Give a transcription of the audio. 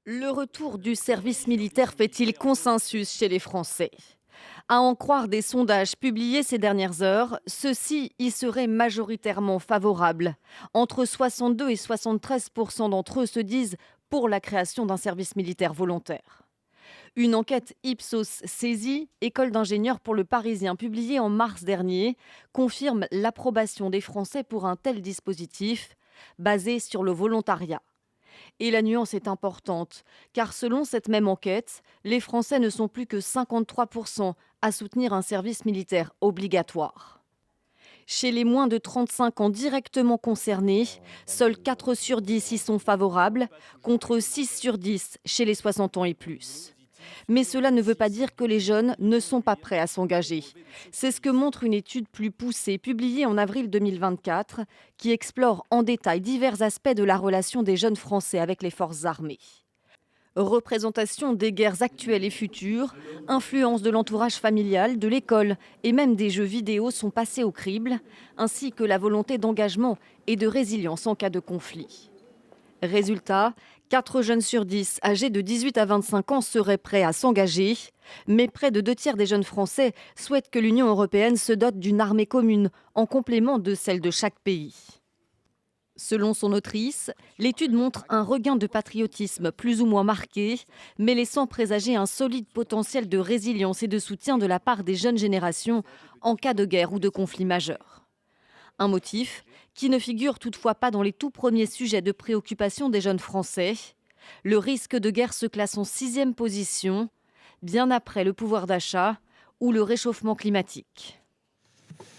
Le retour du service militaire fait-il consensus chez les Français? À en croire des sondages publiés ces dernières heures, ceux-ci y seraient majoritairement favorables. Entre 62 et 73 d'entre eux se disent pour la création d'un service militaire volontaire. Une enquête Ipsos saisie, école d'ingénieurs pour le Parisien, publiée en mars dernier, confirme l'approbation des Français pour un tel dispositif basé sur le volontariat. Et la nuance est importante, car selon cette même enquête, les Français ne sont plus que 53% à soutenir un service militaire obligatoire. Chez les moins de 35 ans directement concernés, seuls 4 sur 10 y sont favorables, contre 6 sur 10 chez les 60 ans et plus. Mais cela ne veut pas dire que les jeunes ne sont pas prêts à s'engager. C'est ce que montre une étude plus poussée publiée en avril 2024 qui explore en détail divers aspects de la relation des jeunes Français avec les forces armées. Représentation des guerres actuelles et futures, influence de l'entourage familial, de l'école et même des jeux vidéo sont passés au crible, ainsi que la volonté d'engagement et de résilience en cas de conflit. Résultat, 4 jeunes sur 10 âgés de 18 à 25 ans seraient prêts à s'engager, mais près de 2 tiers des jeunes Français souhaitent que l'Union européenne se dote d'une armée commune, en complément de celle de chaque pays. Selon son autrice, l'étude montre un regain de patriotisme plus ou moins marqué, mais laissant présager un solide potentiel de résilience et de soutien de la part des jeunes générations en cas de guerre ou de conflit majeur. Un motif qui ne figure toutefois pas dans les tout premiers sujets de préoccupation des jeunes Français. Le risque de guerre se classe en 6e position, bien après le pouvoir d'achat ou le réchauffement climatique.